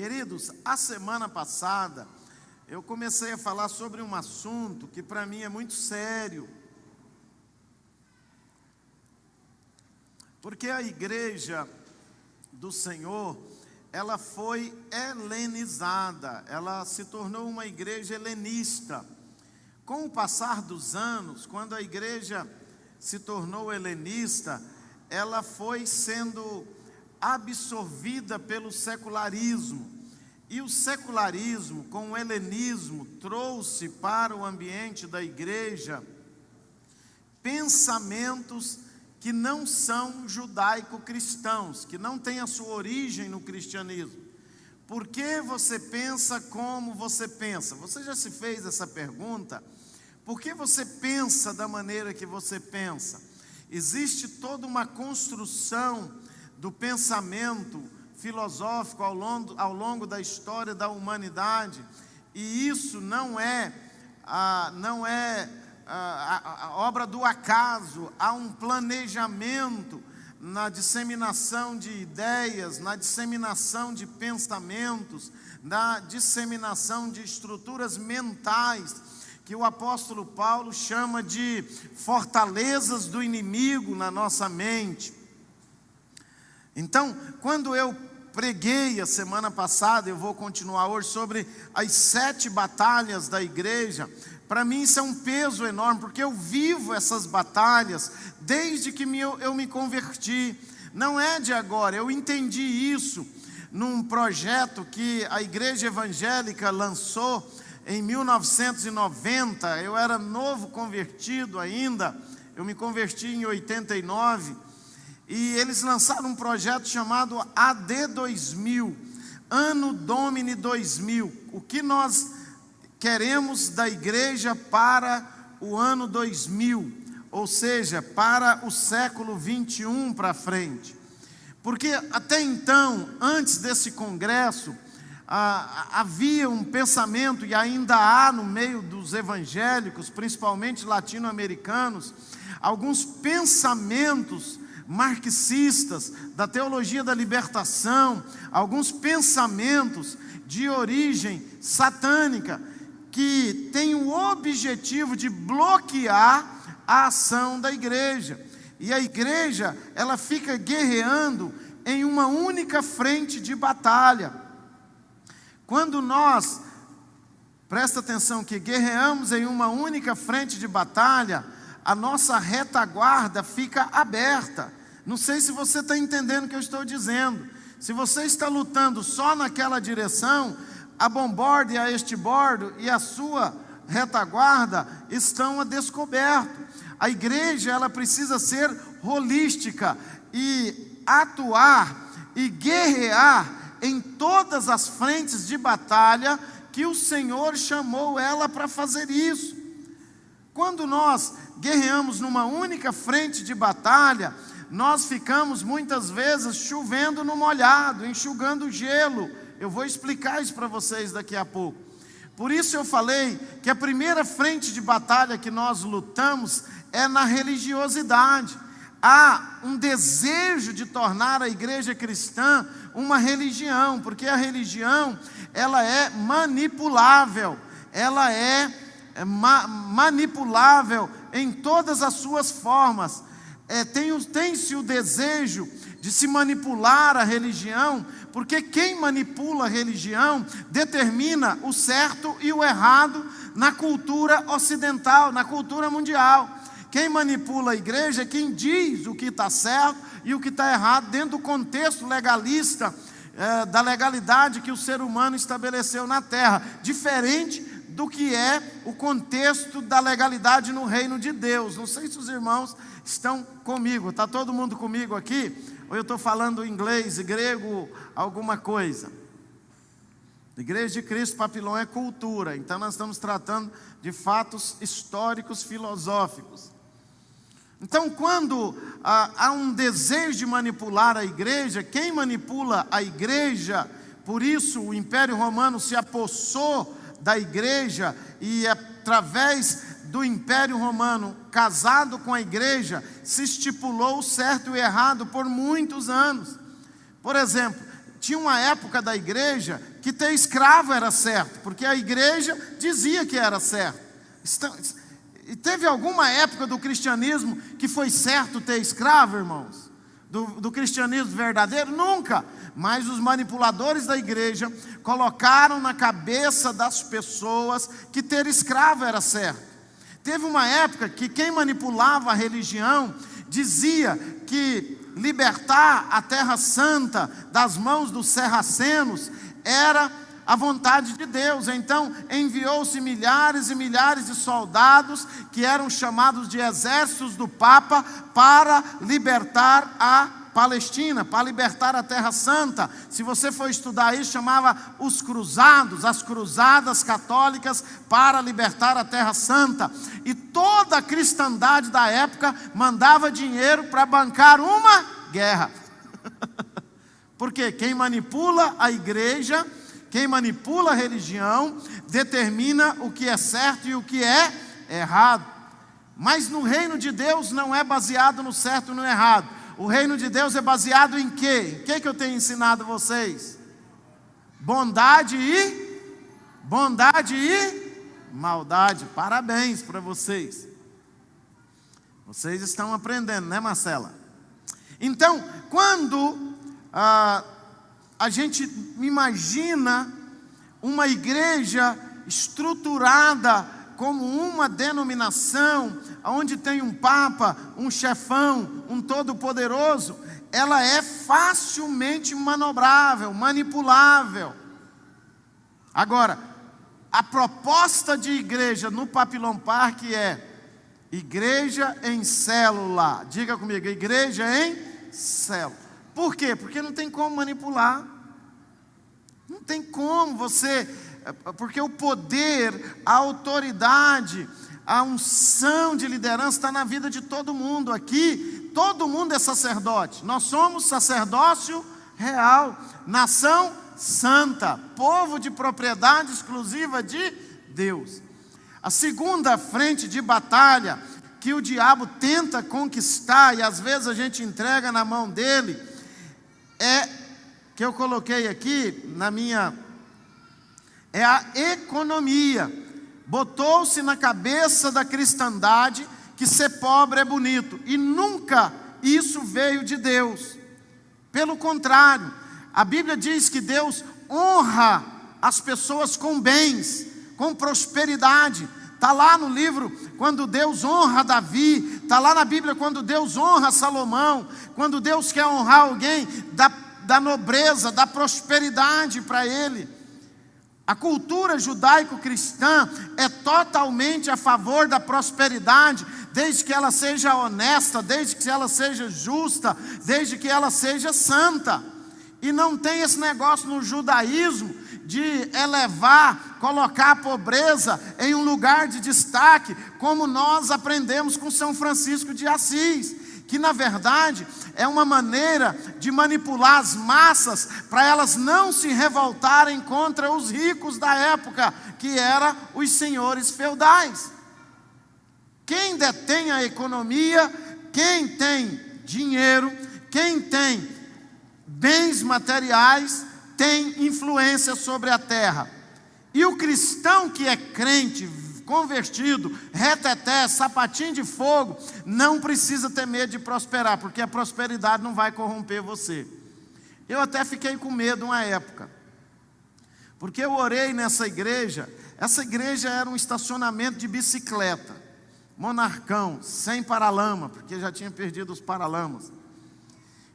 Queridos, a semana passada eu comecei a falar sobre um assunto que para mim é muito sério. Porque a igreja do Senhor, ela foi helenizada, ela se tornou uma igreja helenista. Com o passar dos anos, quando a igreja se tornou helenista, ela foi sendo absorvida pelo secularismo. E o secularismo, com o helenismo, trouxe para o ambiente da igreja pensamentos que não são judaico-cristãos, que não têm a sua origem no cristianismo. Por que você pensa como você pensa? Você já se fez essa pergunta? Por que você pensa da maneira que você pensa? Existe toda uma construção do pensamento filosófico ao longo da história da humanidade, e isso não é a obra do acaso. Há um planejamento na disseminação de ideias, na disseminação de pensamentos, na disseminação de estruturas mentais, que o apóstolo Paulo chama de fortalezas do inimigo na nossa mente. Então, quando eu preguei a semana passada, eu vou continuar hoje, sobre as 7 batalhas da igreja, para mim isso é um peso enorme, porque eu vivo essas batalhas desde que eu me converti. Não é de agora, eu entendi isso num projeto que a igreja evangélica lançou em 1990, eu era novo convertido ainda, eu me converti em 89, e eles lançaram um projeto chamado AD 2000, Anno Domini 2000, o que nós queremos da igreja para o ano 2000, ou seja, para o século 21 para frente. Porque até então, antes desse congresso, havia um pensamento, e ainda há no meio dos evangélicos, principalmente latino-americanos, alguns pensamentos marxistas, da teologia da libertação, alguns pensamentos de origem satânica, que têm o objetivo de bloquear a ação da igreja. E a igreja, ela fica guerreando em uma única frente de batalha. Quando nós, presta atenção, que guerreamos em uma única frente de batalha, a nossa retaguarda fica aberta. Não sei se você está entendendo o que eu estou dizendo. Se você está lutando só naquela direção, a bomborda e a estibordo e a sua retaguarda estão a descoberto. A igreja, ela precisa ser holística e atuar e guerrear em todas as frentes de batalha que o Senhor chamou ela para fazer isso. Quando nós guerreamos numa única frente de batalha, nós ficamos muitas vezes chovendo no molhado, enxugando gelo. Eu vou explicar isso para vocês daqui a pouco. Por isso eu falei que a primeira frente de batalha que nós lutamos é na religiosidade. Há um desejo de tornar a igreja cristã uma religião, porque a religião, ela é manipulável, ela é manipulável em todas as suas formas. Tem-se o desejo de se manipular a religião, porque quem manipula a religião determina o certo e o errado na cultura ocidental, na cultura mundial. Quem manipula a igreja é quem diz o que está certo e o que está errado dentro do contexto legalista, da legalidade que o ser humano estabeleceu na terra, diferente do que é o contexto da legalidade no reino de Deus. Não sei se os irmãos estão comigo. Está todo mundo comigo aqui? Ou eu estou falando inglês, grego, alguma coisa? Igreja de Cristo Papilão é cultura, então nós estamos tratando de fatos históricos, filosóficos. Então, quando há um desejo de manipular a igreja, quem manipula a igreja, por isso o Império Romano se apossou da igreja, e através do Império Romano, casado com a igreja, se estipulou o certo e o errado por muitos anos. Por exemplo, tinha uma época da igreja que ter escravo era certo, porque a igreja dizia que era certo. E teve alguma época do cristianismo que foi certo ter escravo, irmãos? Do cristianismo verdadeiro? Nunca. Mas os manipuladores da igreja colocaram na cabeça das pessoas que ter escravo era certo. Teve uma época que quem manipulava a religião dizia que libertar a Terra Santa das mãos dos sarracenos era a vontade de Deus. Então enviou-se milhares e milhares de soldados, que eram chamados de exércitos do Papa, para libertar a Palestina, para libertar a Terra Santa. Se você for estudar isso, chamava os cruzados, as cruzadas católicas para libertar a Terra Santa. E toda a cristandade da época mandava dinheiro para bancar uma guerra. Porque quem manipula a igreja, quem manipula a religião, determina o que é certo e o que é errado. Mas no reino de Deus não é baseado no certo e no errado. O reino de Deus é baseado em quê? Em que eu tenho ensinado vocês? Bondade e maldade. Parabéns para vocês. Vocês estão aprendendo, né, Marcela? Então, quando a gente imagina uma igreja estruturada como uma denominação, onde tem um papa, um chefão, um todo-poderoso, ela é facilmente manobrável, manipulável. Agora, a proposta de igreja no Papillon Park é igreja em célula. Diga comigo, igreja em célula. Por quê? Porque não tem como manipular. Não tem como você... Porque o poder, a autoridade, a unção de liderança está na vida de todo mundo. Aqui, todo mundo é sacerdote. Nós somos sacerdócio real, nação santa, povo de propriedade exclusiva de Deus. A segunda frente de batalha que o diabo tenta conquistar, e às vezes a gente entrega na mão dele, que eu coloquei aqui na minha... é a economia. Botou-se na cabeça da cristandade que ser pobre é bonito, e nunca isso veio de Deus. Pelo contrário, a Bíblia diz que Deus honra as pessoas com bens, com prosperidade. Está lá no livro quando Deus honra Davi, está lá na Bíblia quando Deus honra Salomão. Quando Deus quer honrar alguém, dá nobreza, dá prosperidade para ele. A cultura judaico-cristã é totalmente a favor da prosperidade, desde que ela seja honesta, desde que ela seja justa, desde que ela seja santa. E não tem esse negócio no judaísmo de elevar, colocar a pobreza em um lugar de destaque, como nós aprendemos com São Francisco de Assis, que na verdade é uma maneira de manipular as massas para elas não se revoltarem contra os ricos da época, que eram os senhores feudais. Quem detém a economia, quem tem dinheiro, quem tem bens materiais, tem influência sobre a terra. E o cristão que é crente, convertido, reteté, sapatinho de fogo, não precisa ter medo de prosperar, porque a prosperidade não vai corromper você. Eu até fiquei com medo uma época, porque eu orei nessa igreja. Essa igreja era um estacionamento de bicicleta, monarcão, sem paralama, porque já tinha perdido os paralamas.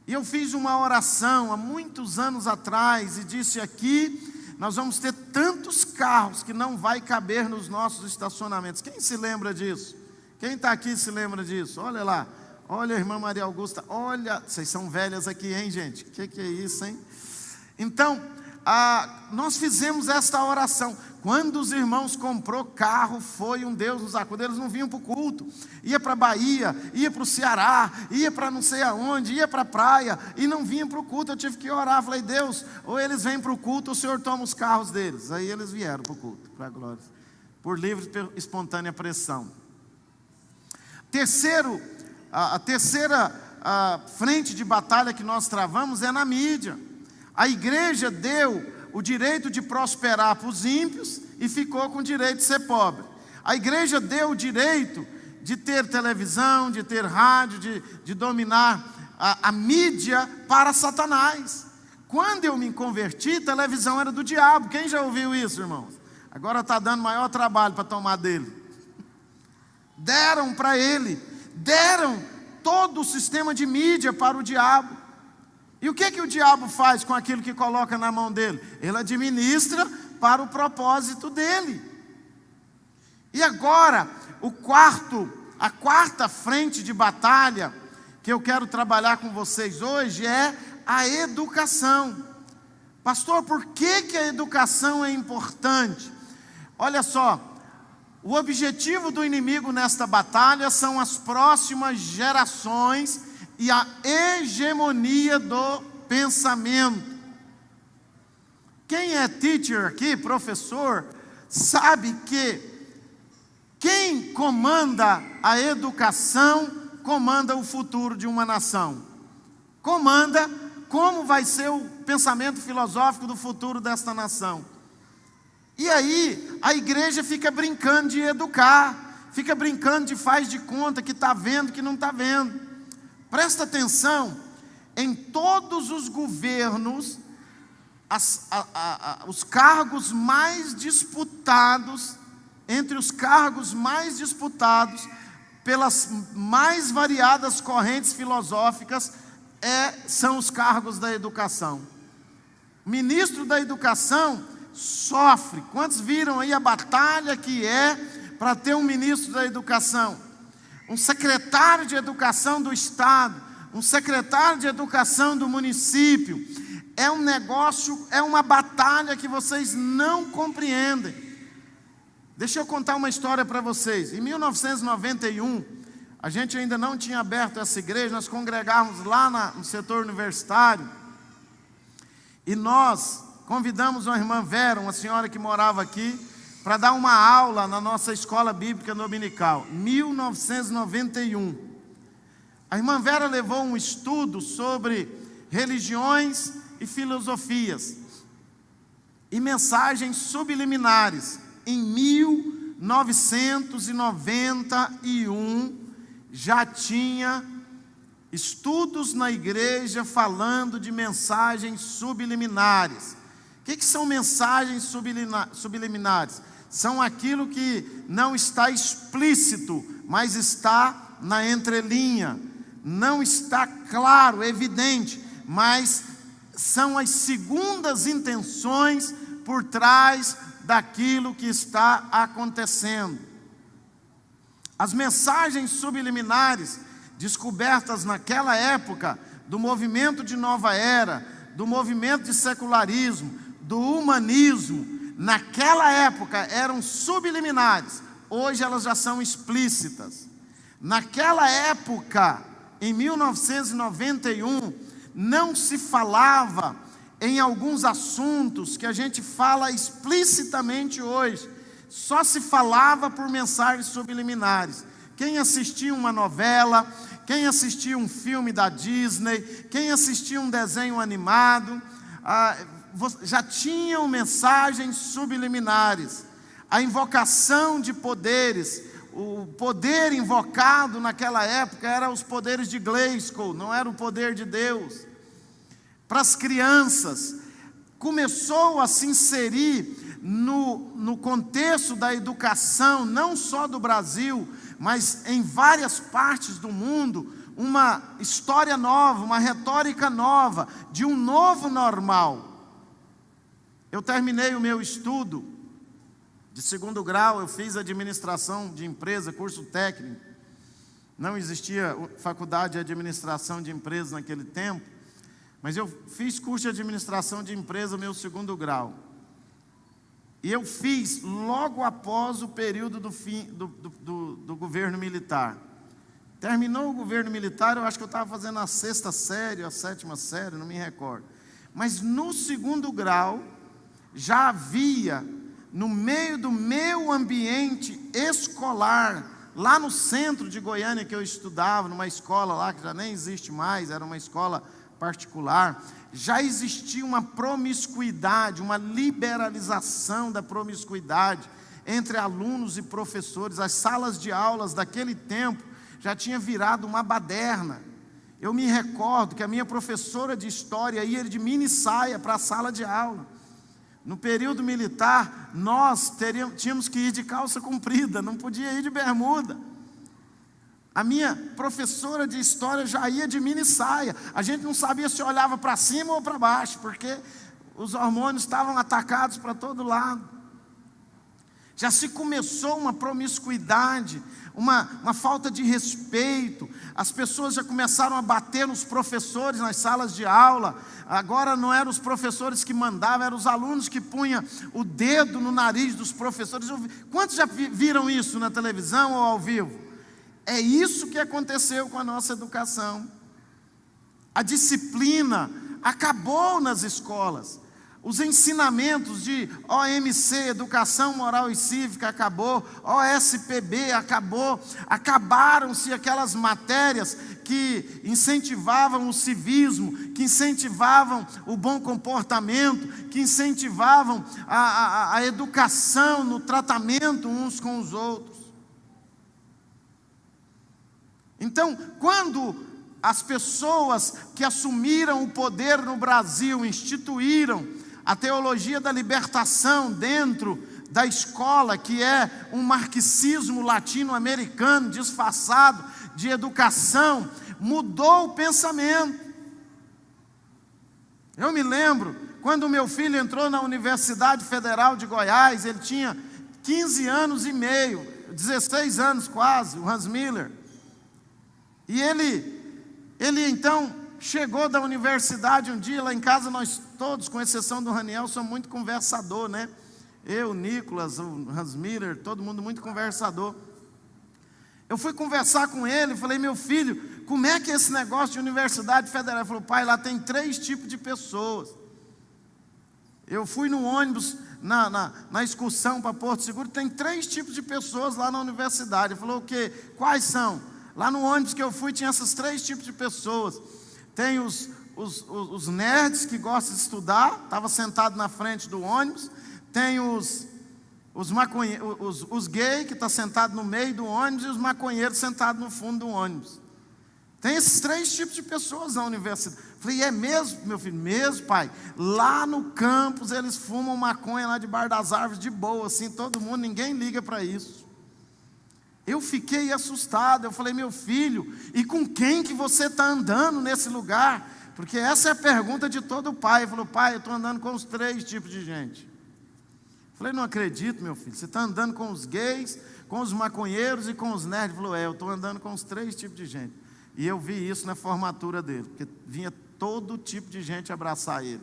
E eu fiz uma oração há muitos anos atrás e disse: aqui nós vamos ter tantos carros que não vai caber nos nossos estacionamentos. Quem se lembra disso? Quem está aqui se lembra disso? Olha lá, olha a irmã Maria Augusta, olha, vocês são velhas aqui, hein, gente? O que é isso, hein? Então, nós fizemos esta oração. Quando os irmãos comprou carro, foi um Deus nos acuda. Eles não vinham para o culto, ia para a Bahia, ia para o Ceará, ia para não sei aonde, ia para a praia, e não vinham para o culto. Eu tive que orar, falei: Deus, ou eles vêm para o culto, ou o Senhor toma os carros deles. Aí eles vieram para o culto, para a glória, por livre e espontânea pressão. A terceira frente de batalha que nós travamos é na mídia. A igreja deu o direito de prosperar para os ímpios e ficou com o direito de ser pobre. A igreja deu o direito de ter televisão, de ter rádio, de dominar a mídia para Satanás. Quando eu me converti, televisão era do diabo. Quem já ouviu isso, irmãos? Agora está dando maior trabalho para tomar dele. Deram para ele, deram todo o sistema de mídia para o diabo. E o que o diabo faz com aquilo que coloca na mão dele? Ele administra para o propósito dele. E agora, a quarta frente de batalha que eu quero trabalhar com vocês hoje é a educação. Pastor, por que a educação é importante? Olha só, o objetivo do inimigo nesta batalha são as próximas gerações e a hegemonia do pensamento. Quem é teacher aqui, professor, sabe que quem comanda a educação comanda o futuro de uma nação. Comanda como vai ser o pensamento filosófico do futuro desta nação. E aí a igreja fica brincando de educar, fica brincando de faz de conta que está vendo, que não está vendo. Presta atenção, em todos os governos, os cargos mais disputados, entre os cargos mais disputados, pelas mais variadas correntes filosóficas, são os cargos da educação. O ministro da educação sofre. Quantos viram aí a batalha que é para ter um ministro da educação? Um secretário de educação do estado, um secretário de educação do município. É um negócio, é uma batalha que vocês não compreendem. Deixa eu contar uma história para vocês. Em 1991, a gente ainda não tinha aberto essa igreja, nós congregávamos lá no setor universitário, e nós convidamos uma irmã Vera, uma senhora que morava aqui, para dar uma aula na nossa escola bíblica dominical, 1991. A irmã Vera levou um estudo sobre religiões e filosofias e mensagens subliminares. Em 1991 já tinha estudos na igreja falando de mensagens subliminares. O que são mensagens subliminares? São aquilo que não está explícito, mas está na entrelinha. Não está claro, evidente, mas são as segundas intenções por trás daquilo que está acontecendo. As mensagens subliminares descobertas naquela época do movimento de nova era, do movimento de secularismo, do humanismo, naquela época eram subliminares, hoje elas já são explícitas. Naquela época, em 1991, não se falava em alguns assuntos que a gente fala explicitamente hoje, só se falava por mensagens subliminares. Quem assistia uma novela, quem assistia um filme da Disney, quem assistia um desenho animado, já tinham mensagens subliminares. A invocação de poderes, o poder invocado naquela época era os poderes de Glasgow, não era o poder de Deus. Para as crianças, começou a se inserir no contexto da educação, não só do Brasil, mas em várias partes do mundo, uma história nova, uma retórica nova, de um novo normal. Eu terminei o meu estudo de 2º grau, eu fiz administração de empresa, curso técnico. Não existia faculdade de administração de empresas naquele tempo, mas eu fiz curso de administração de empresa, meu 2º grau. E eu fiz logo após o período do fim do governo militar. Terminou o governo militar, eu acho que eu estava fazendo a 6ª série, a 7ª série, não me recordo. Mas no 2º grau, já havia, no meio do meu ambiente escolar, lá no centro de Goiânia que eu estudava, numa escola lá que já nem existe mais, era uma escola particular, já existia uma promiscuidade, uma liberalização da promiscuidade entre alunos e professores. As salas de aulas daquele tempo já tinha virado uma baderna. Eu me recordo que a minha professora de história ia de mini saia para a sala de aula. No período militar, nós tínhamos que ir de calça comprida, não podia ir de bermuda. A minha professora de história já ia de mini saia. A gente não sabia se olhava para cima ou para baixo, porque os hormônios estavam atacados para todo lado. Já se começou uma promiscuidade, uma falta de respeito. As pessoas já começaram a bater nos professores nas salas de aula. Agora não eram os professores que mandavam, eram os alunos que punham o dedo no nariz dos professores. Quantos já viram isso na televisão ou ao vivo? É isso que aconteceu com a nossa educação. A disciplina acabou nas escolas. Os ensinamentos de OMC, Educação Moral e Cívica, acabou. OSPB, acabou. Acabaram-se aquelas matérias que incentivavam o civismo, que incentivavam o bom comportamento, que incentivavam a educação no tratamento uns com os outros. Então, quando as pessoas que assumiram o poder no Brasil instituíram a teologia da libertação dentro da escola, que é um marxismo latino-americano disfarçado de educação, mudou o pensamento. Eu me lembro, quando o meu filho entrou na Universidade Federal de Goiás, ele tinha 15 anos e meio, 16 anos quase, o Hans Miller. E ele então chegou da universidade um dia, lá em casa nós todos, com exceção do Raniel, somos muito conversador, né? Eu, o Nicolas, o Hans Miller, todo mundo muito conversador. Eu fui conversar com ele, falei, meu filho, como é que é esse negócio de Universidade Federal? Ele falou, pai, lá tem 3 tipos de pessoas. Eu fui no ônibus, na excursão para Porto Seguro, tem 3 tipos de pessoas lá na universidade. Ele falou, o quê? Quais são? Lá no ônibus que eu fui, tinha esses 3 tipos de pessoas. Tem os nerds que gostam de estudar, estava sentado na frente do ônibus. Tem os gays, que está sentado no meio do ônibus, e os maconheiros sentados no fundo do ônibus. Tem esses 3 tipos de pessoas na universidade. Falei, é mesmo, meu filho? Mesmo, pai. Lá no campus eles fumam maconha lá debaixo das árvores de boa, assim, todo mundo, ninguém liga para isso. Eu fiquei assustado, eu falei, meu filho, e com quem que você está andando nesse lugar? Porque essa é a pergunta de todo pai. Ele falou, pai, eu estou andando com os 3 tipos de gente. Eu falei, não acredito, meu filho, você está andando com os gays, com os maconheiros e com os nerds. Ele falou, eu estou andando com os 3 tipos de gente. E eu vi isso na formatura dele, porque vinha todo tipo de gente abraçar ele.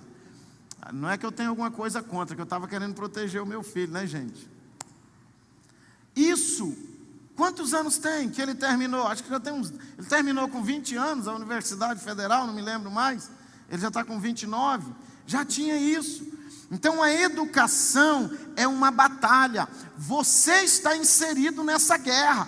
Não é que eu tenho alguma coisa contra, que eu estava querendo proteger o meu filho, né, gente? Isso, quantos anos tem que ele terminou? Acho que já tem uns... Ele terminou com 20 anos, a Universidade Federal, não me lembro mais. Ele já está com 29. Já tinha isso. Então a educação é uma batalha. Você está inserido nessa guerra.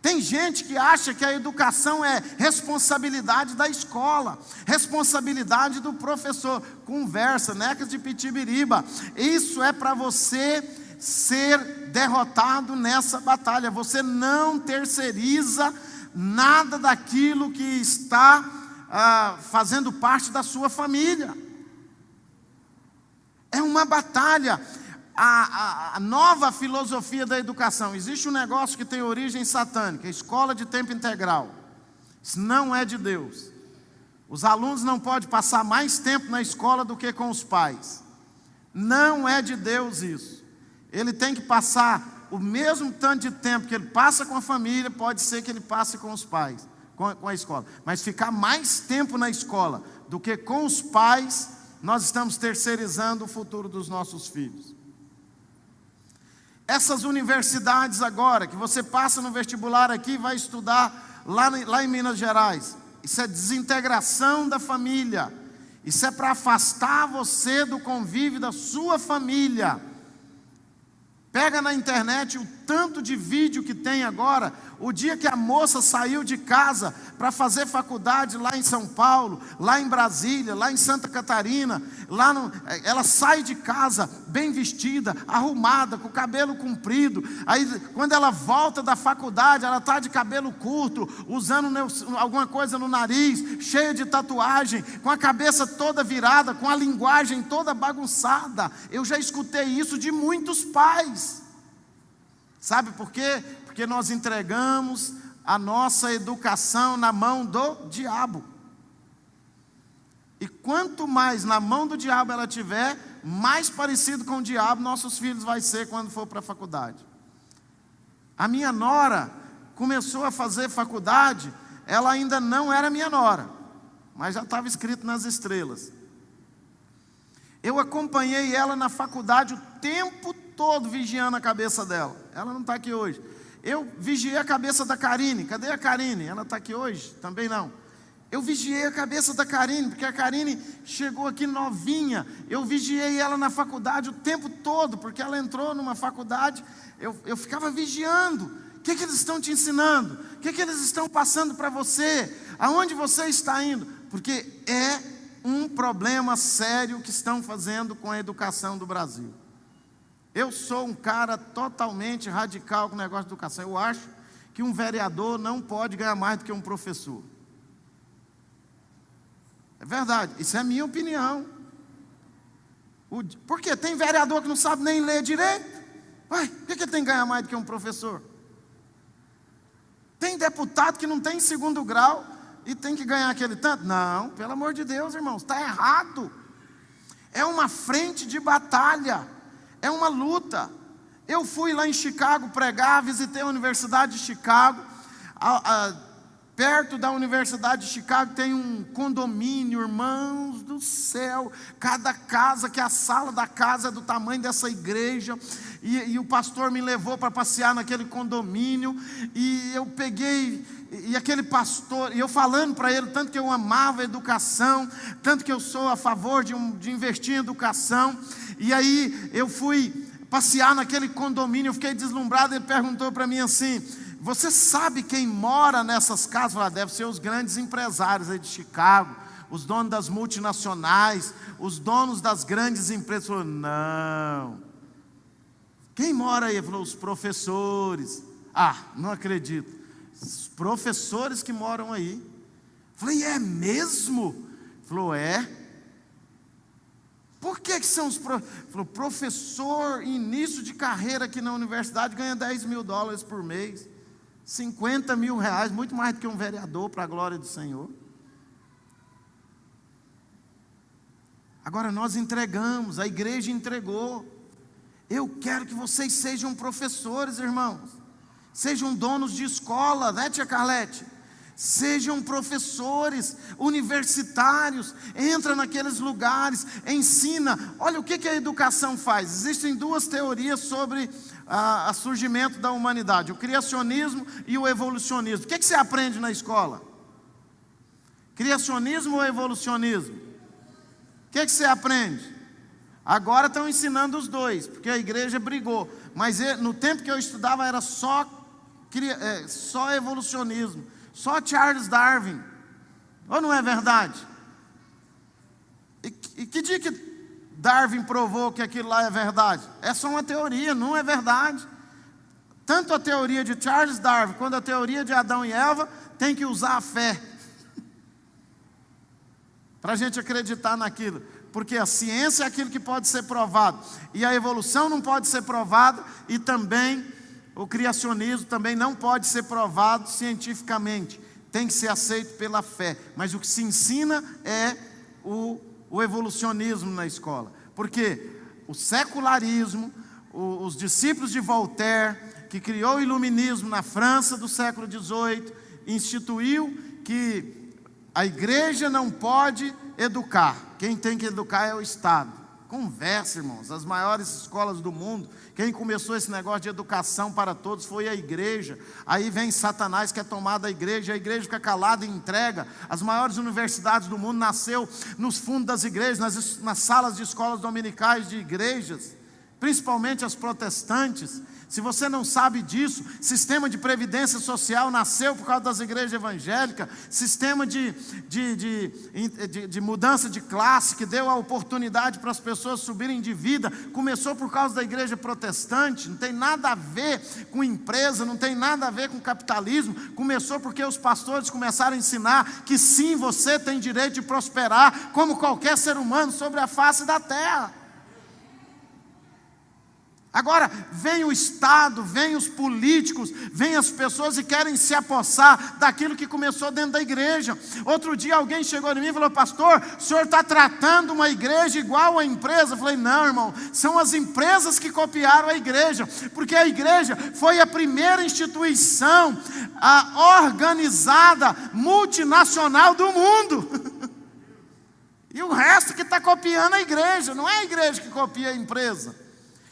Tem gente que acha que a educação é responsabilidade da escola, responsabilidade do professor. Conversa, necas de pitibiriba. Isso é para você ser derrotado nessa batalha. Você não terceiriza nada daquilo que está fazendo parte da sua família. É uma batalha. A nova filosofia da educação. Existe um negócio que tem origem satânica, escola de tempo integral. Isso não é de Deus. Os alunos não podem passar mais tempo na escola do que com os pais. Não é de Deus isso. Ele tem que passar o mesmo tanto de tempo que ele passa com a família, pode ser que ele passe com os pais, com a escola. Mas ficar mais tempo na escola do que com os pais, nós estamos terceirizando o futuro dos nossos filhos. Essas universidades agora, que você passa no vestibular aqui e vai estudar lá em Minas Gerais, isso é desintegração da família. Isso é para afastar você do convívio da sua família. Pega na internet o tanto de vídeo que tem agora. O dia que a moça saiu de casa para fazer faculdade lá em São Paulo, lá em Brasília, lá em Santa Catarina, ela sai de casa bem vestida, arrumada, com o cabelo comprido. Aí quando ela volta da faculdade, ela está de cabelo curto, usando alguma coisa no nariz, cheia de tatuagem, com a cabeça toda virada, com a linguagem toda bagunçada. Eu já escutei isso de muitos pais. Sabe por quê? Porque nós entregamos a nossa educação na mão do diabo. E quanto mais na mão do diabo ela tiver, mais parecido com o diabo nossos filhos vai ser quando for para a faculdade. A minha nora começou a fazer faculdade, ela ainda não era minha nora, mas já estava escrito nas estrelas. Eu acompanhei ela na faculdade o tempo todo vigiando a cabeça dela. Ela não está aqui hoje. Eu vigiei a cabeça da Karine. Cadê a Karine? Ela está aqui hoje? Também não. Eu vigiei a cabeça da Karine, porque a Karine chegou aqui novinha. Eu vigiei ela na faculdade o tempo todo, porque ela entrou numa faculdade. Eu ficava vigiando. O que eles estão te ensinando? O que eles estão passando para você? Aonde você está indo? Porque é um problema sério que estão fazendo com a educação do Brasil. Eu sou um cara totalmente radical com o negócio de educação. Eu acho que um vereador não pode ganhar mais do que um professor. É verdade, isso é a minha opinião. Por quê? Tem vereador que não sabe nem ler direito. Ué, por que ele tem que ganhar mais do que um professor? Tem deputado que não tem segundo grau e tem que ganhar aquele tanto? Não, pelo amor de Deus, irmãos, está errado. É uma frente de batalha, é uma luta. Eu fui lá em Chicago pregar, visitei a Universidade de Chicago. Perto da Universidade de Chicago tem um condomínio, irmãos do céu, cada casa, que a sala da casa é do tamanho dessa igreja, e o pastor me levou para passear naquele condomínio, e eu peguei, e aquele pastor, e eu falando para ele, tanto que eu amava a educação, tanto que eu sou a favor de investir em educação, e aí eu fui passear naquele condomínio, eu fiquei deslumbrado, ele perguntou para mim assim: você sabe quem mora nessas casas? Eu falei, deve ser os grandes empresários aí de Chicago, os donos das multinacionais, os donos das grandes empresas. Ele falou, não. Quem mora aí? Ele falou, os professores. Ah, não acredito. Os professores que moram aí. Eu falei, é mesmo? Ele falou, é. Por que são os professores? Ele falou, professor, início de carreira aqui na universidade, ganha $10 mil por mês. R$50 mil, muito mais do que um vereador, para a glória do Senhor. Agora nós entregamos, a igreja entregou. Eu quero que vocês sejam professores, irmãos. Sejam donos de escola, né, tia Carlete? Sejam professores universitários, entra naqueles lugares, ensina. Olha o que a educação faz. Existem duas teorias sobre o surgimento da humanidade: o criacionismo e o evolucionismo. O que você aprende na escola? Criacionismo ou evolucionismo? O que você aprende? Agora estão ensinando os dois, porque a igreja brigou. Mas no tempo que eu estudava era só evolucionismo. Só Charles Darwin. Ou não é verdade? E que dia que Darwin provou que aquilo lá é verdade? É só uma teoria, não é verdade. Tanto a teoria de Charles Darwin quanto a teoria de Adão e Eva tem que usar a fé para a gente acreditar naquilo. Porque a ciência é aquilo que pode ser provado, e a evolução não pode ser provada, e também o criacionismo também não pode ser provado cientificamente, tem que ser aceito pela fé. Mas o que se ensina é o evolucionismo na escola, porque o secularismo, os discípulos de Voltaire, que criou o iluminismo na França do século XVIII, instituiu que a igreja não pode educar, quem tem que educar é o Estado. Conversa, irmãos, as maiores escolas do mundo, quem começou esse negócio de educação para todos foi a igreja. Aí vem Satanás, quer tomar da igreja, a igreja fica calada e entrega. As maiores universidades do mundo nasceu nos fundos das igrejas, nas salas de escolas dominicais de igrejas. principalmente as protestantes. Se você não sabe disso, sistema de previdência social nasceu por causa das igrejas evangélicas, sistema de mudança de classe, que deu a oportunidade para as pessoas subirem de vida, começou por causa da igreja protestante. Não tem nada a ver com empresa, não tem nada a ver com capitalismo, começou porque os pastores começaram a ensinar que sim, você tem direito de prosperar, como qualquer ser humano sobre a face da terra. Agora, vem o Estado, vem os políticos, vem as pessoas e querem se apossar daquilo que começou dentro da igreja. Outro dia alguém chegou em mim e falou: pastor, o senhor está tratando uma igreja igual a empresa? Eu falei: não, irmão, são as empresas que copiaram a igreja, porque a igreja foi a primeira instituição organizada, multinacional do mundo. E o resto que está copiando a igreja, não é a igreja que copia a empresa.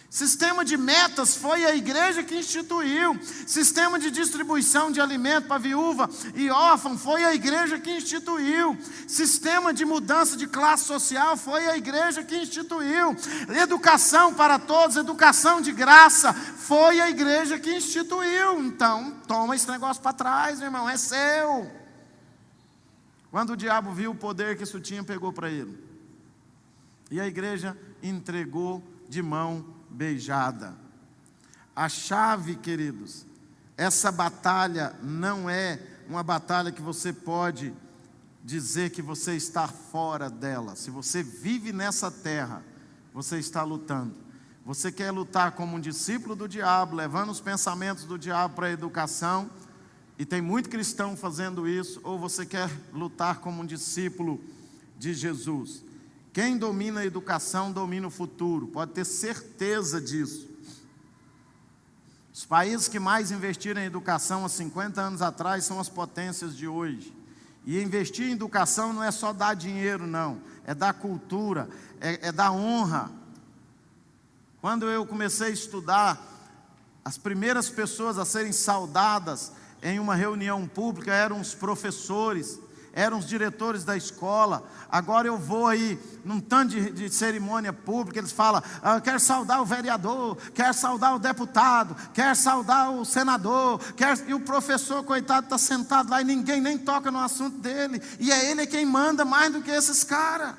Sistema de metas foi a igreja que instituiu. Sistema de distribuição de alimento para viúva e órfão foi a igreja que instituiu. Sistema de mudança de classe social foi a igreja que instituiu. Educação para todos, educação de graça, foi a igreja que instituiu. Então, toma esse negócio para trás, meu irmão, é seu. Quando o diabo viu o poder que isso tinha, pegou para ele. E a igreja entregou de mão beijada. A chave, queridos, essa batalha não é uma batalha que você pode dizer que você está fora dela. Se você vive nessa terra, você está lutando. Você quer lutar como um discípulo do diabo, levando os pensamentos do diabo para a educação, e tem muito cristão fazendo isso, ou você quer lutar como um discípulo de Jesus? Quem domina a educação domina o futuro, pode ter certeza disso. Os países que mais investiram em educação há 50 anos atrás são as potências de hoje. E investir em educação não é só dar dinheiro, não, é dar cultura, é dar honra. Quando eu comecei a estudar, as primeiras pessoas a serem saudadas em uma reunião pública eram os professores, eram os diretores da escola. Agora eu vou aí num tanto de cerimônia pública, eles falam: quero saudar o vereador, quero saudar o deputado, quero saudar o senador, e o professor, coitado, está sentado lá e ninguém nem toca no assunto dele, e é ele quem manda mais do que esses caras.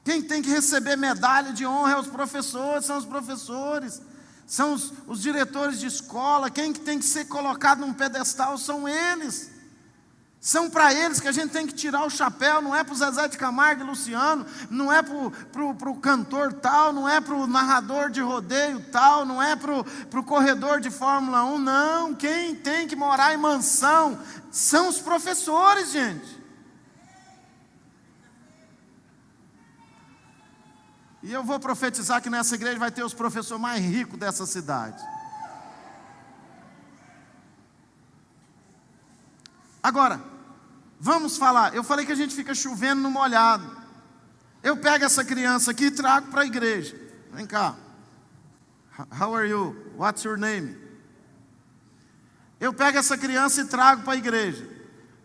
Quem tem que receber medalha de honra é os professores, são os professores. São os diretores de escola. Quem que tem que ser colocado num pedestal são eles. São para eles que a gente tem que tirar o chapéu. Não é para o Zezé de Camargo e Luciano, não é para o cantor tal, não é para o narrador de rodeio tal, não é para o corredor de Fórmula 1, não. Quem tem que morar em mansão são os professores, gente. E eu vou profetizar que nessa igreja vai ter os professores mais ricos dessa cidade. Agora, vamos falar. Eu falei que a gente fica chovendo no molhado. Eu pego essa criança aqui e trago para a igreja. Vem cá. How are you? What's your name? Eu pego essa criança e trago para a igreja.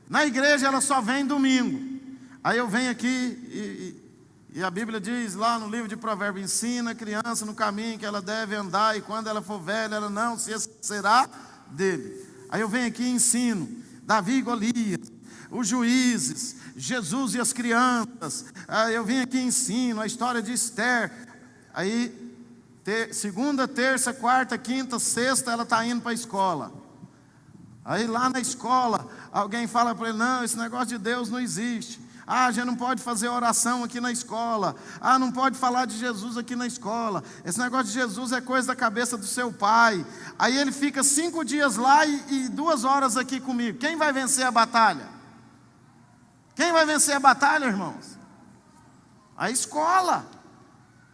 Na igreja ela só vem domingo. Aí eu venho aqui e a Bíblia diz lá no livro de Provérbios: ensina a criança no caminho que ela deve andar, e quando ela for velha, ela não se esquecerá dele. Aí eu venho aqui e ensino Davi e Golias, os juízes, Jesus e as crianças. Aí eu venho aqui e ensino a história de Esther. Aí segunda, terça, quarta, quinta, sexta ela está indo para a escola. Aí lá na escola alguém fala para ele: não, esse negócio de Deus não existe. A gente não pode fazer oração aqui na escola. Não pode falar de Jesus aqui na escola. Esse negócio de Jesus é coisa da cabeça do seu pai. Aí ele fica 5 dias lá e 2 horas aqui comigo. Quem vai vencer a batalha? Quem vai vencer a batalha, irmãos? A escola.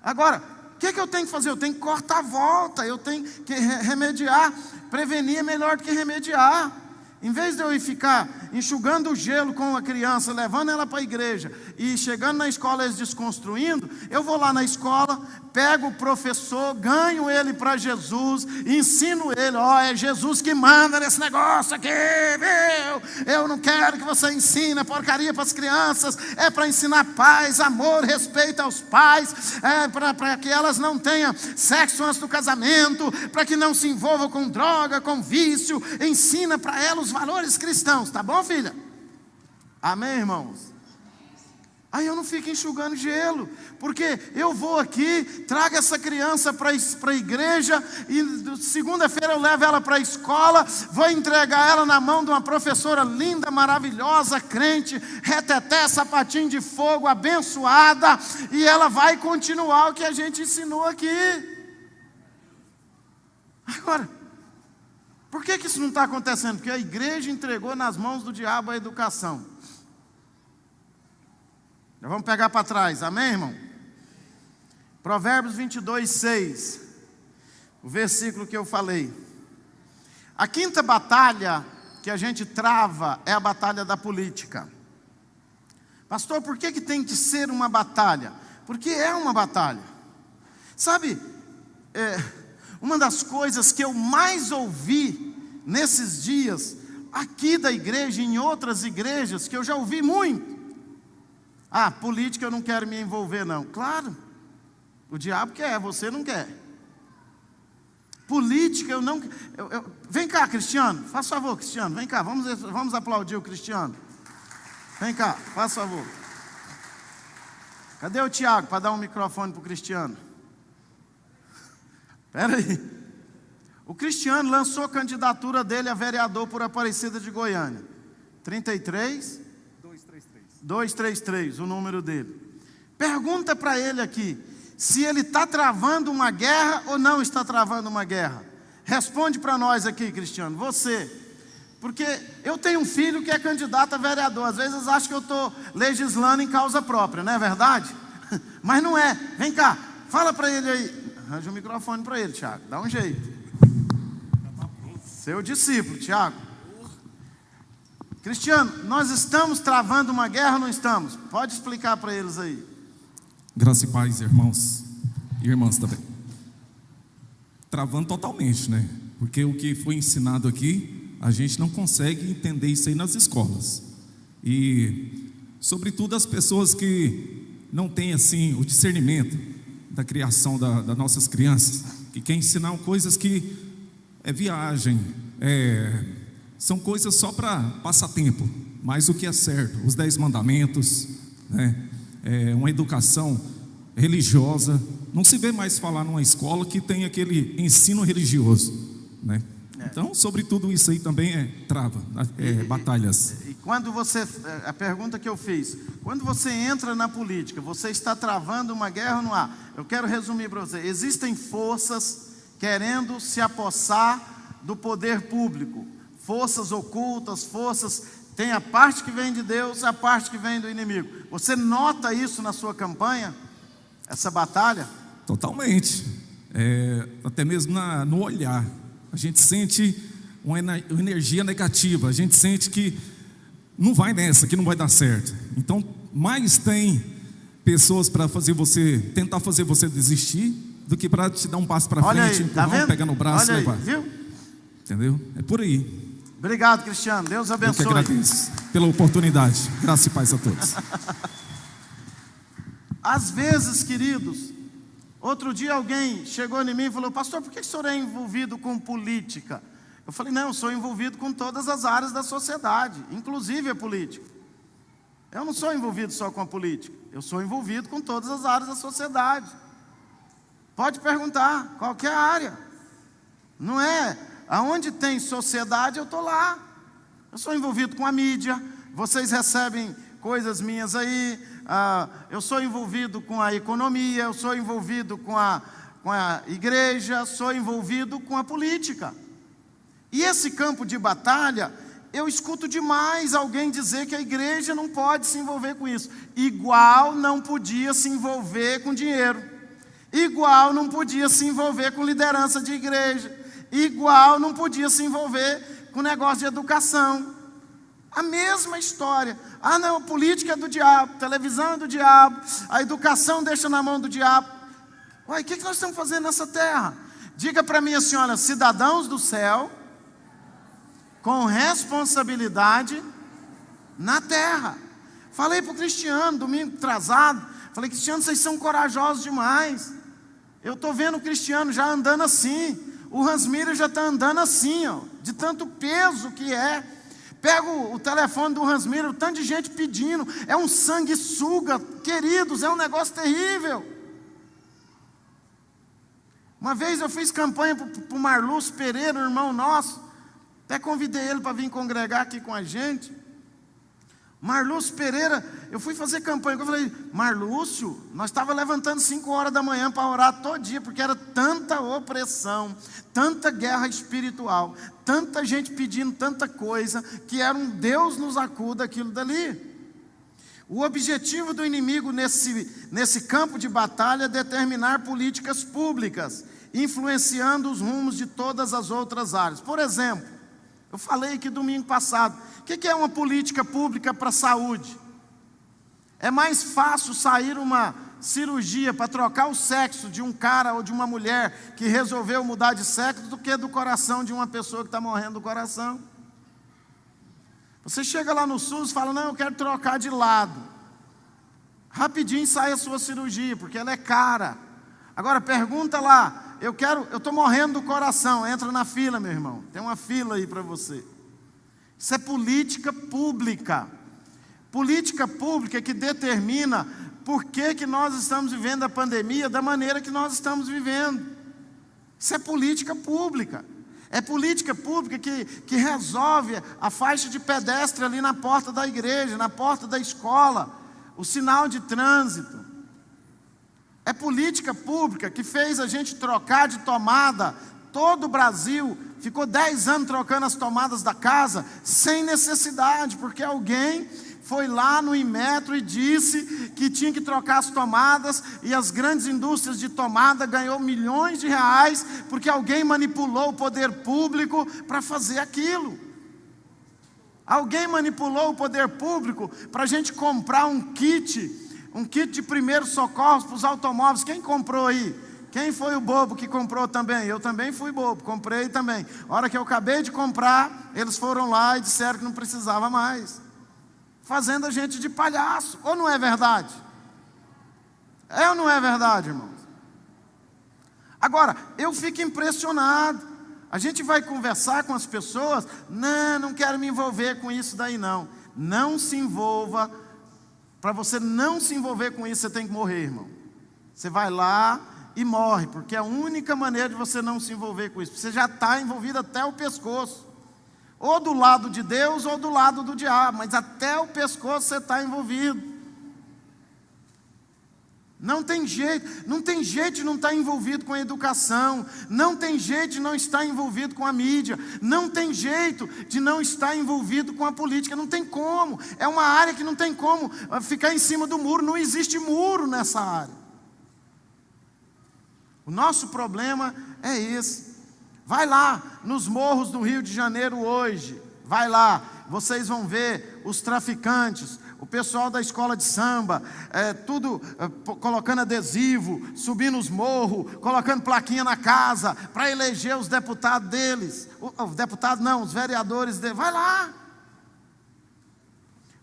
Agora, o que eu tenho que fazer? Eu tenho que cortar a volta. Eu tenho que remediar. Prevenir é melhor do que remediar. Em vez de eu ir ficar enxugando o gelo com a criança, levando ela para a igreja, e chegando na escola eles desconstruindo, eu vou lá na escola, pego o professor, ganho ele para Jesus, ensino ele, é Jesus que manda nesse negócio aqui, viu? Eu não quero que você ensine porcaria para as crianças, é para ensinar paz, amor, respeito aos pais, para que elas não tenham sexo antes do casamento, para que não se envolvam com droga, com vício, ensina para elas os valores cristãos, tá bom, filha? Amém, irmãos? Aí eu não fico enxugando gelo, porque eu vou aqui, trago essa criança para a igreja, e segunda-feira eu levo ela para a escola, vou entregar ela na mão de uma professora linda, maravilhosa, crente, reteté, sapatinho de fogo, abençoada, e ela vai continuar o que a gente ensinou aqui. Agora, por que isso não está acontecendo? Porque a igreja entregou nas mãos do diabo a educação. Já vamos pegar para trás, amém, irmão? Provérbios 22, 6, o versículo que eu falei. A quinta batalha que a gente trava é a batalha da política. Pastor, por que tem que ser uma batalha? Porque é uma batalha. Sabe, uma das coisas que eu mais ouvi nesses dias, aqui da igreja e em outras igrejas, que eu já ouvi muito. Política eu não quero me envolver não. Claro, o diabo quer, você não quer. Política eu não... Vem cá, Cristiano, faz favor, Cristiano, vem cá, vamos aplaudir o Cristiano. Vem cá, faz favor. Cadê o Tiago para dar um microfone para o Cristiano? Espera aí. O Cristiano lançou a candidatura dele a vereador por Aparecida de Goiânia. 233, o número dele. Pergunta para ele aqui, se ele está travando uma guerra ou não está travando uma guerra. Responde para nós aqui, Cristiano, você. Porque eu tenho um filho que é candidato a vereador. Às vezes acho que eu estou legislando em causa própria, não é verdade? Mas não é. Vem cá, fala para ele aí. Arranja um microfone para ele, Tiago, dá um jeito. Seu discípulo, Tiago. Cristiano, nós estamos travando uma guerra ou não estamos? Pode explicar para eles aí. Graça e paz, irmãos e irmãs também. Travando totalmente, né? Porque o que foi ensinado aqui, a gente não consegue entender isso aí nas escolas. E, sobretudo, as pessoas que não têm, assim, o discernimento da criação das nossas crianças, que querem ensinar coisas que é viagem, são coisas só para passatempo, mas o que é certo, os 10 mandamentos, né? Uma educação religiosa, não se vê mais falar numa escola que tem aquele ensino religioso, né? Então, sobre tudo isso aí também trava, batalhas. E quando você, a pergunta que eu fiz, quando você entra na política, você está travando uma guerra ou não há? Eu quero resumir para você, existem forças querendo se apossar do poder público, forças ocultas, tem a parte que vem de Deus e a parte que vem do inimigo. Você nota isso na sua campanha? Essa batalha? Totalmente. Até mesmo no olhar. A gente sente uma energia negativa. A gente sente que não vai nessa, que não vai dar certo. Então, mais tem pessoas para tentar fazer você desistir, do que para te dar um passo para frente, aí, tá vendo? Pegar no braço e levar. Viu? Entendeu? É por aí. Obrigado, Cristiano. Deus abençoe. Eu que agradeço pela oportunidade. Graça e paz a todos. Às vezes, queridos, outro dia alguém chegou em mim e falou: pastor, por que o senhor é envolvido com política? Eu falei: não, eu sou envolvido com todas as áreas da sociedade, inclusive a política. Eu não sou envolvido só com a política, eu sou envolvido com todas as áreas da sociedade. Pode perguntar, qualquer área. Não é? Aonde tem sociedade, eu estou lá. Eu sou envolvido com a mídia. Vocês recebem coisas minhas aí. Eu sou envolvido com a economia. Eu sou envolvido com a igreja. Sou envolvido com a política. E esse campo de batalha, eu escuto demais alguém dizer que a igreja não pode se envolver com isso. Igual não podia se envolver com dinheiro. Igual não podia se envolver com liderança de igreja. Igual não podia se envolver com negócio de educação. A mesma história. Ah, não, a política é do diabo, a televisão é do diabo, a educação deixa na mão do diabo. Uai, o que nós estamos fazendo nessa terra? Diga para mim assim, olha, cidadãos do céu, com responsabilidade na terra. Falei para o Cristiano, domingo atrasado, falei, Cristiano, vocês são corajosos demais. Eu estou vendo o Cristiano já andando assim, o Hans Miller já está andando assim, ó, de tanto peso que é. Pego o telefone do Hans Miller, tanto de gente pedindo, é um sanguessuga, queridos, é um negócio terrível. Uma vez eu fiz campanha para o Marlúcio Pereira, um irmão nosso, até convidei ele para vir congregar aqui com a gente. Marlúcio Pereira, eu fui fazer campanha, eu falei, Marlúcio, nós estávamos levantando 5 horas da manhã para orar todo dia, porque era tanta opressão, tanta guerra espiritual, tanta gente pedindo tanta coisa, que era um Deus nos acuda aquilo dali. O objetivo do inimigo nesse campo de batalha é determinar políticas públicas, influenciando os rumos de todas as outras áreas. Por exemplo, eu falei aqui domingo passado, o que é uma política pública para a saúde? É mais fácil sair uma cirurgia para trocar o sexo de um cara ou de uma mulher que resolveu mudar de sexo do que do coração de uma pessoa que está morrendo do coração. Você chega lá no SUS e fala, não, eu quero trocar de lado. Rapidinho sai a sua cirurgia, porque ela é cara. Agora pergunta lá, eu estou morrendo do coração, entra na fila, meu irmão. Tem uma fila aí para você. Isso é política pública. Política pública que determina por que nós estamos vivendo a pandemia da maneira que nós estamos vivendo. Isso é política pública. É política pública que resolve a faixa de pedestre ali na porta da igreja, na porta da escola, o sinal de trânsito. É política pública que fez a gente trocar de tomada. Todo o Brasil ficou 10 anos trocando as tomadas da casa sem necessidade, porque alguém foi lá no Inmetro e disse que tinha que trocar as tomadas, e as grandes indústrias de tomada ganhou milhões de reais, porque alguém manipulou o poder público para fazer aquilo. Alguém manipulou o poder público para a gente comprar um kit de primeiros socorros para os automóveis. Quem comprou aí? Quem foi o bobo que comprou também? Eu também fui bobo, comprei também. A hora que eu acabei de comprar, eles foram lá e disseram que não precisava mais. Fazendo a gente de palhaço, ou não é verdade? É ou não é verdade, irmãos? Agora, eu fico impressionado. A gente vai conversar com as pessoas, não quero me envolver com isso daí não. Não se envolva. Para você não se envolver com isso, você tem que morrer, irmão. Você vai lá e morre, porque é a única maneira de você não se envolver com isso. Você já está envolvido até o pescoço. Ou do lado de Deus ou do lado do diabo, mas até o pescoço você está envolvido. Não tem jeito de não estar envolvido com a educação, não tem jeito de não estar envolvido com a mídia, não tem jeito de não estar envolvido com a política, não tem como. É uma área que não tem como ficar em cima do muro, não existe muro nessa área. O nosso problema é esse. Vai lá nos morros do Rio de Janeiro hoje, vai lá, vocês vão ver os traficantes, o pessoal da escola de samba, tudo colocando adesivo, subindo os morros, colocando plaquinha na casa, para eleger os deputados deles, os vereadores deles.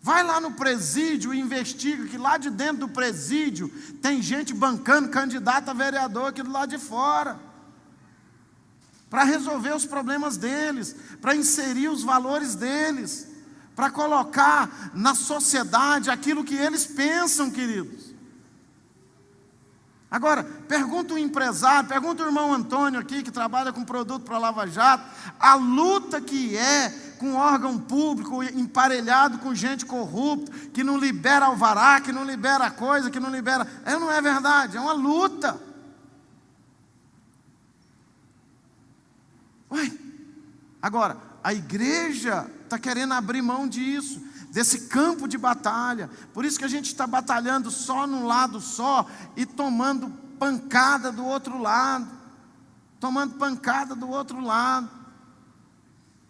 Vai lá no presídio e investiga, que lá de dentro do presídio tem gente bancando candidato a vereador aqui do lado de fora, para resolver os problemas deles, para inserir os valores deles, para colocar na sociedade aquilo que eles pensam, queridos. Agora, pergunta o empresário, pergunta o irmão Antônio aqui, que trabalha com produto para Lava Jato, a luta que é com órgão público emparelhado com gente corrupta, que não libera alvará, que não libera coisa, que não libera... não é verdade, é uma luta. Agora, a igreja está querendo abrir mão disso, desse campo de batalha. Por isso que a gente está batalhando só num lado só e tomando pancada do outro lado.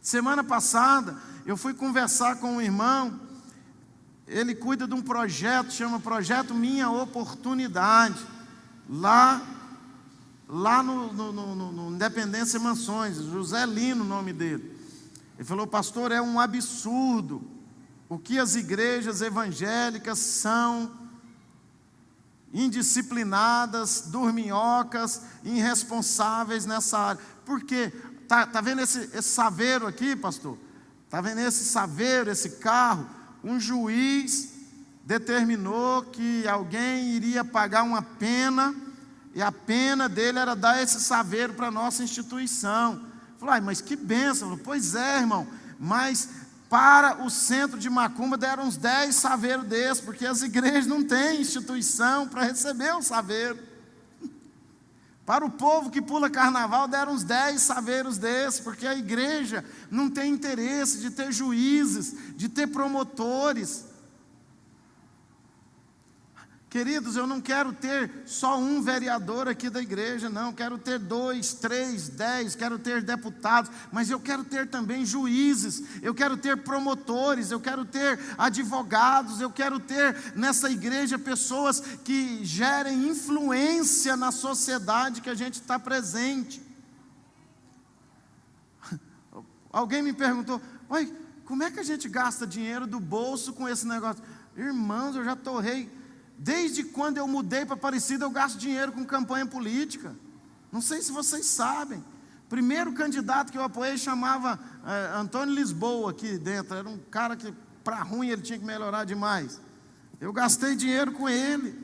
Semana passada eu fui conversar com um irmão, ele cuida de um projeto, chama Projeto Minha Oportunidade, lá no Independência Mansões, José Lino o nome dele. Ele falou: pastor, é um absurdo o que as igrejas evangélicas são indisciplinadas, dorminhocas, irresponsáveis nessa área. Por quê? Está vendo esse saveiro aqui, pastor? Está vendo esse saveiro, esse carro? Um juiz determinou que alguém iria pagar uma pena, e a pena dele era dar esse saveiro para a nossa instituição. Falei: mas que bênção. Falei: pois é, irmão, mas para o centro de Macumba deram uns 10 saveiros desses, porque as igrejas não têm instituição para receber o saveiro. Para o povo que pula carnaval deram uns 10 saveiros desses, porque a igreja não tem interesse de ter juízes, de ter promotores. Queridos, eu não quero ter só um vereador aqui da igreja, não. Quero ter 2, 3, 10, quero ter deputados, mas eu quero ter também juízes, eu quero ter promotores, eu quero ter advogados, eu quero ter nessa igreja pessoas que gerem influência na sociedade que a gente está presente. Alguém me perguntou: oi, como é que a gente gasta dinheiro do bolso com esse negócio? Irmãos, eu já torrei. Desde quando eu mudei para Aparecida, eu gasto dinheiro com campanha política. Não sei se vocês sabem. Primeiro candidato que eu apoiei chamava Antônio Lisboa aqui dentro. Era um cara que, para ruim, ele tinha que melhorar demais. Eu gastei dinheiro com ele,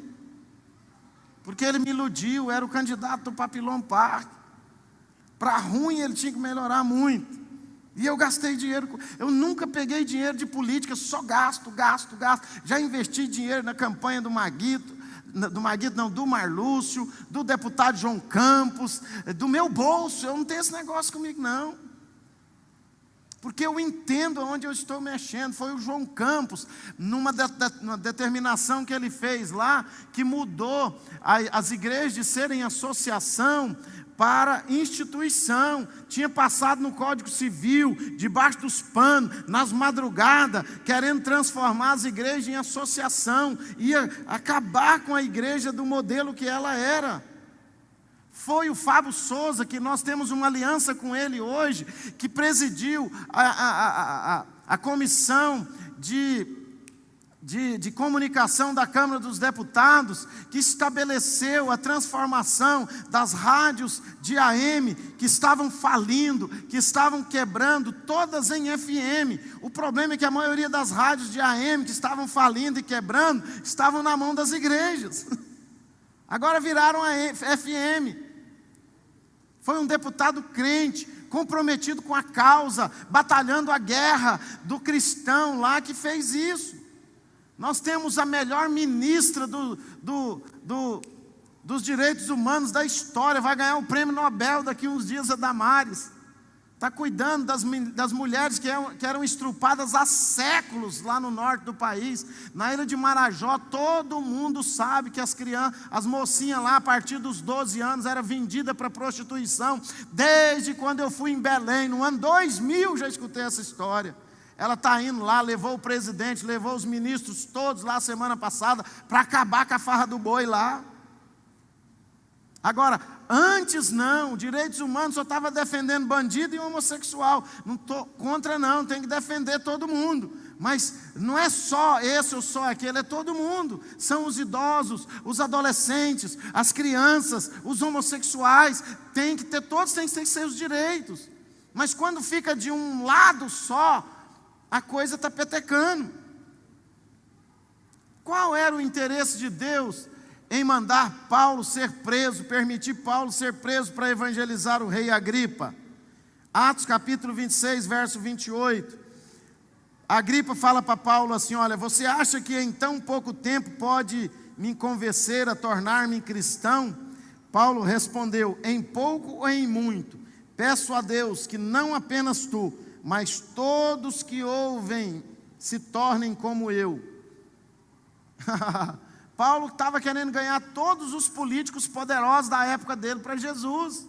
porque ele me iludiu. Era o candidato do Papillon Park. Para ruim, ele tinha que melhorar muito. E eu gastei dinheiro, eu nunca peguei dinheiro de política, só gasto. Já investi dinheiro na campanha do do Marlúcio, do deputado João Campos, do meu bolso. Eu não tenho esse negócio comigo, não. Porque eu entendo onde eu estou mexendo. Foi o João Campos, numa determinação que ele fez lá, que mudou as igrejas de serem associação para instituição. Tinha passado no Código Civil, debaixo dos panos, nas madrugadas, querendo transformar as igrejas em associação, ia acabar com a igreja do modelo que ela era. Foi o Fábio Souza, que nós temos uma aliança com ele hoje, que presidiu a comissão de comunicação da Câmara dos Deputados, que estabeleceu a transformação das rádios de AM, que estavam falindo, que estavam quebrando, todas em FM. O problema é que a maioria das rádios de AM que estavam falindo e quebrando, estavam na mão das igrejas. Agora viraram a FM. Foi um deputado crente, comprometido com a causa, batalhando a guerra do cristão lá, que fez isso. Nós temos a melhor ministra dos direitos humanos da história, vai ganhar o prêmio Nobel daqui uns dias, a Damares. Está cuidando das mulheres que eram estrupadas há séculos lá no norte do país. Na ilha de Marajó, todo mundo sabe que as mocinhas lá, a partir dos 12 anos, eram vendidas para prostituição. Desde quando eu fui em Belém, no ano 2000, já escutei essa história. Ela está indo lá, levou o presidente, levou os ministros todos lá semana passada, para acabar com a farra do boi lá. Agora, antes não, direitos humanos só estava defendendo bandido e homossexual. Não estou contra não, tem que defender todo mundo. Mas não é só esse ou só aquele, é todo mundo. São os idosos, os adolescentes, as crianças, os homossexuais. Todos têm que ter seus direitos. Mas quando fica de um lado só, a coisa está petecando. Qual era o interesse de Deus em mandar Paulo ser preso, permitir Paulo ser preso para evangelizar o rei Agripa? Atos capítulo 26, verso 28. Agripa fala para Paulo assim: olha, você acha que em tão pouco tempo pode me convencer a tornar-me cristão? Paulo respondeu: em pouco ou em muito, peço a Deus que não apenas tu, mas todos que ouvem se tornem como eu. Paulo estava querendo ganhar todos os políticos poderosos da época dele para Jesus.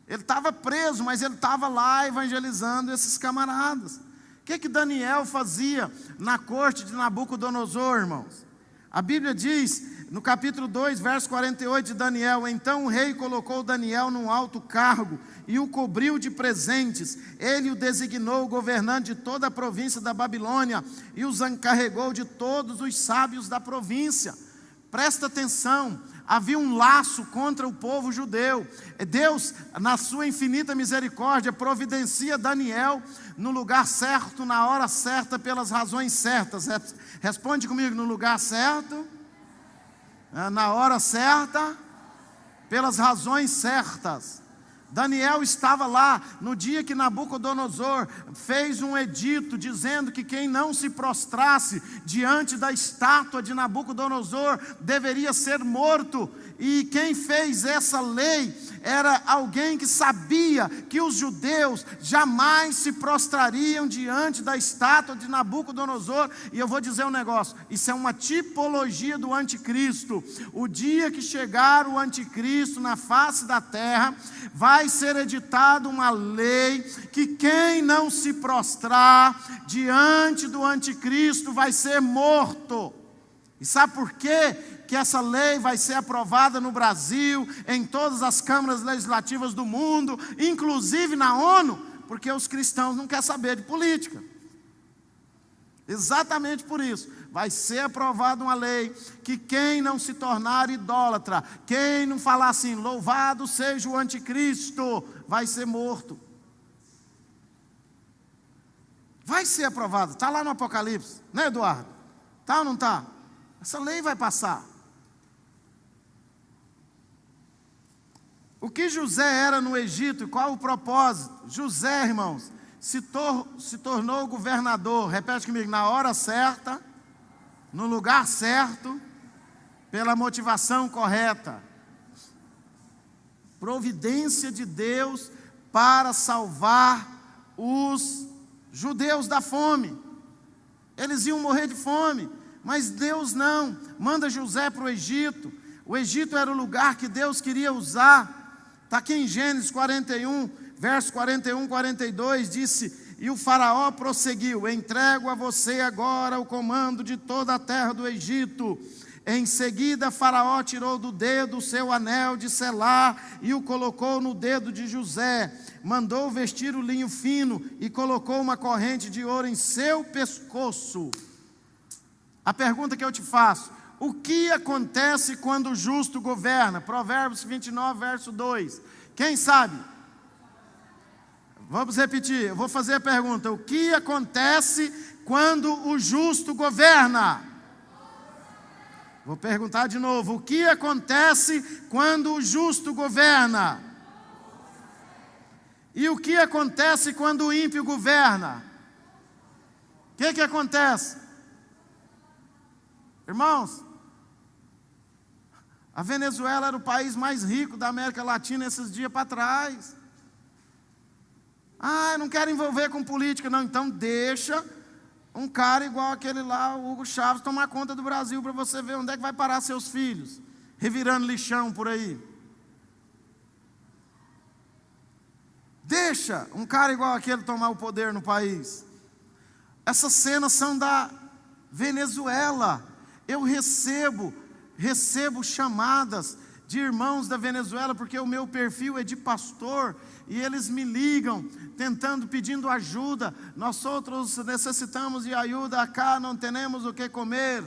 Ele estava preso, mas ele estava lá evangelizando esses camaradas. que Daniel fazia na corte de Nabucodonosor, irmãos? A Bíblia diz, no capítulo 2, verso 48 de Daniel: então o rei colocou Daniel num alto cargo e o cobriu de presentes. Ele o designou governante de toda a província da Babilônia e os encarregou de todos os sábios da província. Presta atenção, havia um laço contra o povo judeu. Deus, na sua infinita misericórdia, providencia Daniel no lugar certo, na hora certa, pelas razões certas. Responde comigo: no lugar certo, na hora certa, pelas razões certas. Daniel estava lá no dia que Nabucodonosor fez um edito dizendo que quem não se prostrasse diante da estátua de Nabucodonosor deveria ser morto. E quem fez essa lei era alguém que sabia que os judeus jamais se prostrariam diante da estátua de Nabucodonosor. E eu vou dizer um negócio: isso é uma tipologia do anticristo. O dia que chegar o anticristo na face da terra, vai ser editada uma lei que quem não se prostrar diante do anticristo vai ser morto. E sabe por quê que essa lei vai ser aprovada no Brasil, em todas as câmaras legislativas do mundo, inclusive na ONU? Porque os cristãos não querem saber de política. Exatamente por isso, vai ser aprovada uma lei que quem não se tornar idólatra, quem não falar assim, louvado seja o anticristo, vai ser morto. Vai ser aprovada, está lá no Apocalipse, né, Eduardo? Está ou não está? Essa lei vai passar. O que José era no Egito e qual o propósito? José, irmãos, se tornou governador, repete comigo, na hora certa, no lugar certo, pela motivação correta. Providência de Deus para salvar os judeus da fome. Eles iam morrer de fome, mas Deus não, manda José para o Egito. O Egito era o lugar que Deus queria usar. Está aqui em Gênesis 41, verso 41, 42, disse: e o faraó prosseguiu: entrego a você agora o comando de toda a terra do Egito. Em seguida faraó tirou do dedo o seu anel de selar e o colocou no dedo de José. Mandou vestir o linho fino e colocou uma corrente de ouro em seu pescoço. A pergunta que eu te faço: o que acontece quando o justo governa? Provérbios 29, verso 2. Quem sabe? Vamos repetir, eu vou fazer a pergunta: o que acontece quando o justo governa? Vou perguntar de novo: o que acontece quando o justo governa? E o que acontece quando o ímpio governa? O que acontece? Irmãos, a Venezuela era o país mais rico da América Latina esses dias para trás. Eu não quero envolver com política, não. Então deixa um cara igual aquele lá, o Hugo Chávez, tomar conta do Brasil para você ver onde é que vai parar seus filhos, revirando lixão por aí. Deixa um cara igual aquele tomar o poder no país. Essas cenas são da Venezuela. Eu recebo chamadas de irmãos da Venezuela, porque o meu perfil é de pastor, e eles me ligam, pedindo ajuda. Nós outros necessitamos de ajuda, acá não temos o que comer.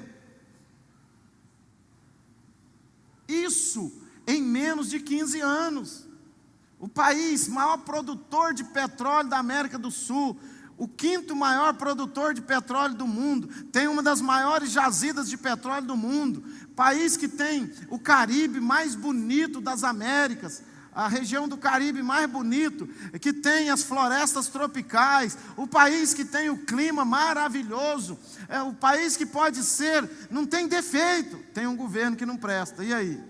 Isso em menos de 15 anos. O país maior produtor de petróleo da América do Sul, o quinto maior produtor de petróleo do mundo, tem uma das maiores jazidas de petróleo do mundo, país que tem o Caribe mais bonito das Américas, a região do Caribe mais bonito, que tem as florestas tropicais, o país que tem o clima maravilhoso, o país que pode ser, não tem defeito, tem um governo que não presta. E aí?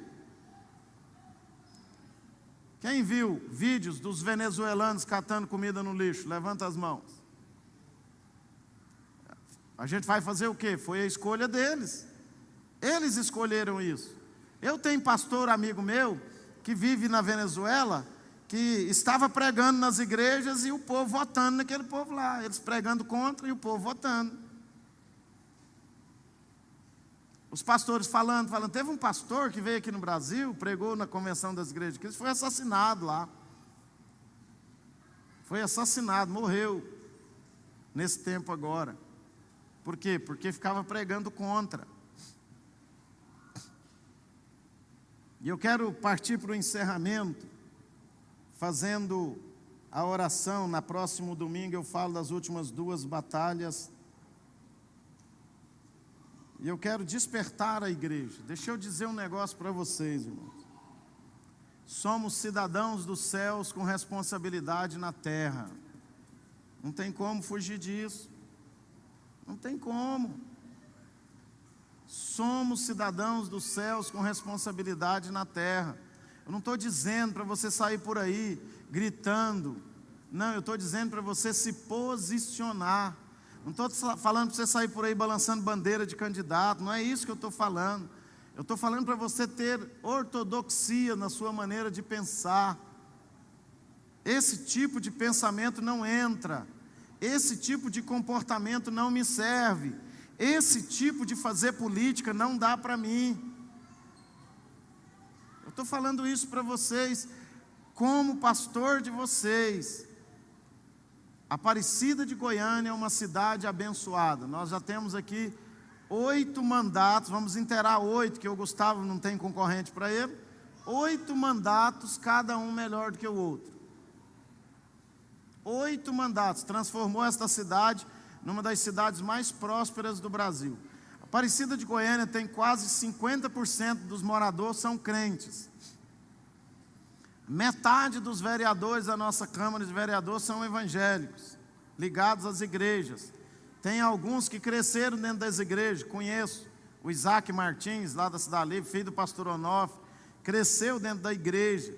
Quem viu vídeos dos venezuelanos catando comida no lixo? Levanta as mãos. A gente vai fazer o quê? Foi a escolha deles. Eles escolheram isso. Eu tenho pastor amigo meu que vive na Venezuela que estava pregando nas igrejas e o povo votando naquele povo lá, eles pregando contra e o povo votando. Os pastores falando, teve um pastor que veio aqui no Brasil, pregou na convenção das igrejas de Cristo, foi assassinado lá. Foi assassinado, morreu nesse tempo agora. Por quê? Porque ficava pregando contra. E eu quero partir para o encerramento, fazendo a oração. Na próximo domingo eu falo das últimas 2 batalhas. E eu quero despertar a igreja. Deixa eu dizer um negócio para vocês, irmãos. Somos cidadãos dos céus com responsabilidade na terra. Não tem como fugir disso. Não tem como. Somos cidadãos dos céus com responsabilidade na terra. Eu não estou dizendo para você sair por aí gritando. Não, eu estou dizendo para você se posicionar. Não estou falando para você sair por aí balançando bandeira de candidato. Não é isso que eu estou falando. Eu estou falando para você ter ortodoxia na sua maneira de pensar. Esse tipo de pensamento não entra. Esse tipo de comportamento não me serve. Esse tipo de fazer política não dá para mim. Eu estou falando isso para vocês, como pastor de vocês. Aparecida de Goiânia é uma cidade abençoada. Nós já temos aqui 8 mandatos, vamos inteirar 8, que o Gustavo não tem concorrente para ele. 8 mandatos, cada um melhor do que o outro. 8 mandatos, transformou esta cidade numa das cidades mais prósperas do Brasil. Aparecida de Goiânia tem quase 50% dos moradores são crentes. Metade dos vereadores da nossa Câmara de Vereadores são evangélicos, ligados às igrejas. Tem alguns que cresceram dentro das igrejas, conheço o Isaac Martins, lá da Cidade Livre, filho do pastor Onofre, cresceu dentro da igreja.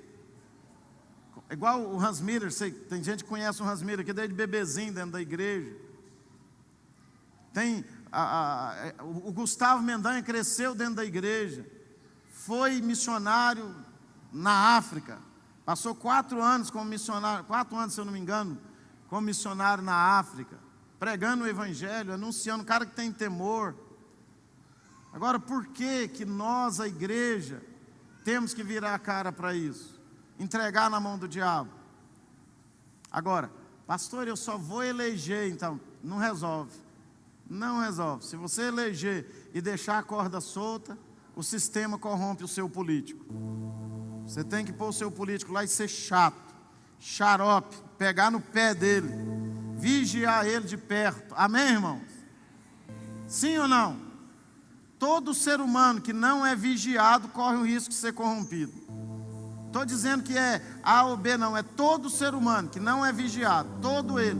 Igual o Hans Miller, tem gente que conhece o Hans Miller aqui desde bebezinho dentro da igreja. Tem o Gustavo Mendanha cresceu dentro da igreja, foi missionário na África, passou 4 anos como missionário, 4 anos se eu não me engano, como missionário na África, pregando o evangelho, anunciando, um cara que tem temor. Agora, por que nós, a igreja, temos que virar a cara para isso? Entregar na mão do diabo? Agora, pastor, eu só vou eleger, então, não resolve. Não resolve. Se você eleger e deixar a corda solta, o sistema corrompe o seu político. Você tem que pôr o seu político lá e ser chato, xarope, pegar no pé dele, vigiar ele de perto. Amém, irmãos? Sim ou não? Todo ser humano que não é vigiado corre o risco de ser corrompido. Estou dizendo que é A ou B, não. É todo ser humano que não é vigiado, todo ele.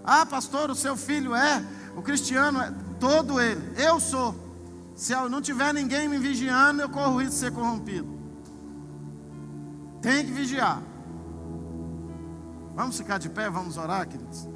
Ah, pastor, o seu filho é, o cristiano é, todo ele. Eu sou. Se eu não tiver ninguém me vigiando, eu corro o risco de ser corrompido. Tem que vigiar. Vamos ficar de pé, vamos orar, queridos.